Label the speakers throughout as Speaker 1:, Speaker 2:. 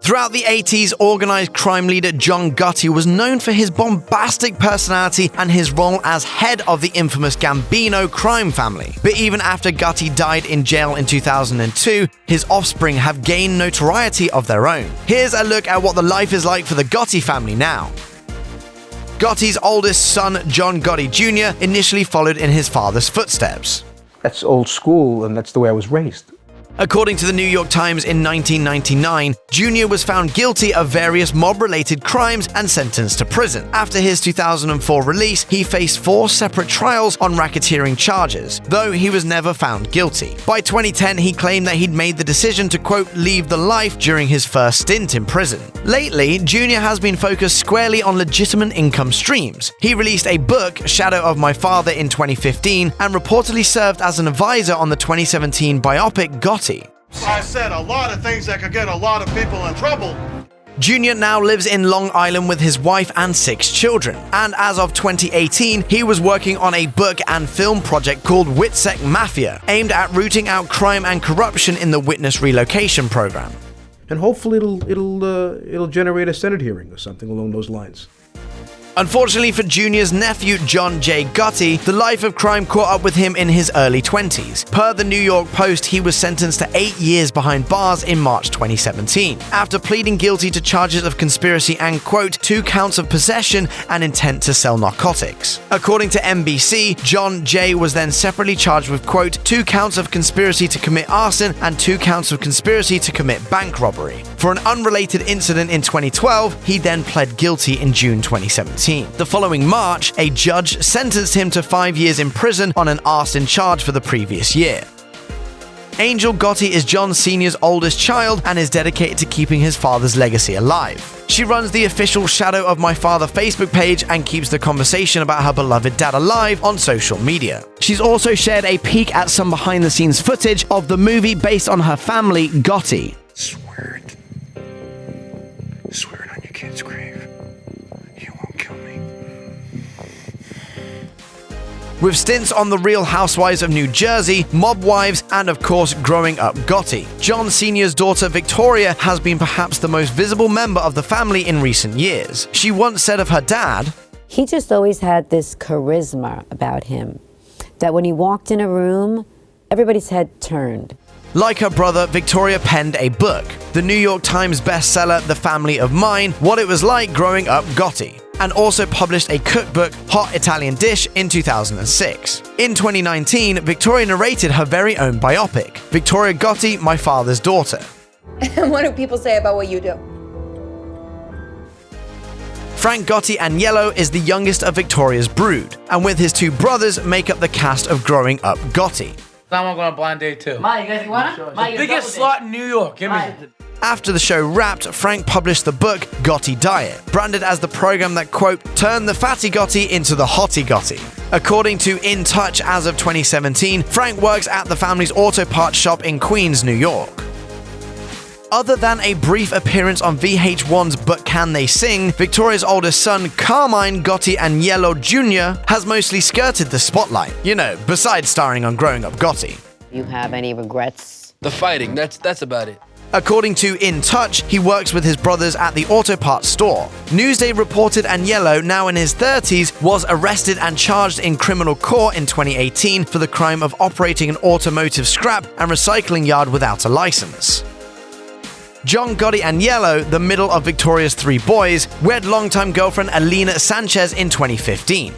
Speaker 1: Throughout the 80s, organized crime leader John Gotti was known for his bombastic personality and his role as head of the infamous Gambino crime family. But even after Gotti died in jail in 2002, his offspring have gained notoriety of their own. Here's a look at what the life is like for the Gotti family now. Gotti's oldest son, John Gotti Jr., initially followed in his father's footsteps.
Speaker 2: That's old school, and that's the way I was raised.
Speaker 1: According to the New York Times in 1999, Jr. was found guilty of various mob-related crimes and sentenced to prison. After his 2004 release, he faced 4 separate trials on racketeering charges, though he was never found guilty. By 2010, he claimed that he'd made the decision to, quote, leave the life during his first stint in prison. Lately, Jr. has been focused squarely on legitimate income streams. He released a book, Shadow of My Father, in 2015, and reportedly served as an advisor on the 2017 biopic Gotti.
Speaker 3: I said a lot of things that could get a lot of people in trouble.
Speaker 1: Jr. now lives in Long Island with his wife and 6 children, and as of 2018, he was working on a book and film project called Witsec Mafia, aimed at rooting out crime and corruption in the witness relocation program.
Speaker 2: And hopefully it'll generate a Senate hearing or something along those lines.
Speaker 1: Unfortunately for Jr.'s nephew, John J. Gotti, the life of crime caught up with him in his early 20s. Per the New York Post, he was sentenced to 8 years behind bars in March 2017, after pleading guilty to charges of conspiracy and, quote, 2 counts of possession and intent to sell narcotics. According to NBC, John J. was then separately charged with, quote, 2 counts of conspiracy to commit arson and 2 counts of conspiracy to commit bank robbery. For an unrelated incident in 2012, he then pled guilty in June 2017. The following March, a judge sentenced him to 5 years in prison on an arson charge for the previous year. Angel Gotti is John Sr.'s oldest child and is dedicated to keeping his father's legacy alive. She runs the official Shadow of My Father Facebook page and keeps the conversation about her beloved dad alive on social media. She's also shared a peek at some behind-the-scenes footage of the movie based on her family, Gotti.
Speaker 4: Swear it. Swear it on your kid's grave.
Speaker 1: With stints on The Real Housewives of New Jersey, Mob Wives, and of course Growing Up Gotti, John Sr.'s daughter Victoria has been perhaps the most visible member of the family in recent years. She once said of her dad,
Speaker 5: "He just always had this charisma about him, that when he walked in a room, everybody's head turned."
Speaker 1: Like her brother, Victoria penned a book, the New York Times bestseller The Family of Mine, What It Was Like Growing Up Gotti, and also published a cookbook, Hot Italian Dish, in 2006. In 2019, Victoria narrated her very own biopic, Victoria Gotti, My Father's Daughter.
Speaker 6: And what do people say about what you do?
Speaker 1: Frank Gotti Agnello is the youngest of Victoria's brood, and with his 2 brothers make up the cast of Growing Up Gotti.
Speaker 7: Now I'm going on a blind date too.
Speaker 8: Ma, you guys wanna? Ma, you
Speaker 7: Biggest slot in New York. Give me.
Speaker 1: After the show wrapped, Frank published the book Gotti Diet, branded as the program that, quote, turned the fatty Gotti into the hottie Gotti. According to In Touch, as of 2017, Frank works at the family's auto parts shop in Queens, New York. Other than a brief appearance on VH1's But Can They Sing, Victoria's oldest son, Carmine Gotti Agnello Jr., has mostly skirted the spotlight. You know, besides starring on Growing Up Gotti.
Speaker 5: You have any regrets?
Speaker 7: The fighting, that's about it.
Speaker 1: According to In Touch, he works with his brothers at the auto parts store. Newsday reported Agnello, now in his 30s, was arrested and charged in criminal court in 2018 for the crime of operating an automotive scrap and recycling yard without a license. John Gotti Agnello, the middle of Victoria's 3 boys, wed longtime girlfriend Alina Sanchez in 2015.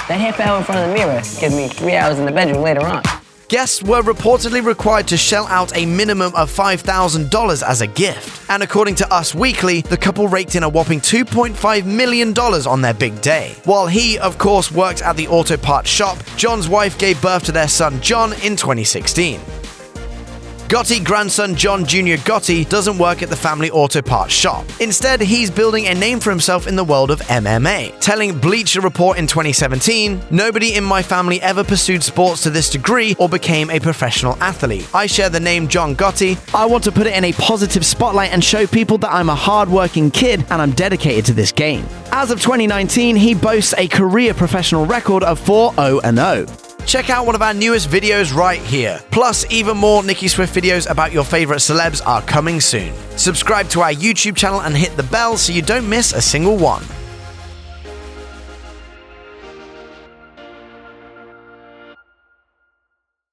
Speaker 8: That half hour in front of the mirror gives me 3 hours in the bedroom later on.
Speaker 1: Guests were reportedly required to shell out a minimum of $5,000 as a gift. And according to Us Weekly, the couple raked in a whopping $2.5 million on their big day. While he, of course, works at the auto parts shop, John's wife gave birth to their son John in 2016. Gotti grandson John Jr. Gotti doesn't work at the family auto parts shop. Instead, he's building a name for himself in the world of MMA, telling Bleacher Report in 2017, "Nobody in my family ever pursued sports to this degree or became a professional athlete. I share the name John Gotti. I want to put it in a positive spotlight and show people that I'm a hard-working kid and I'm dedicated to this game." As of 2019, he boasts a career professional record of 4-0-0. check out one of our newest videos right here. Plus, even more Nicki Swift videos about your favorite celebs are coming soon. Subscribe to our YouTube channel and hit the bell so you don't miss a single one.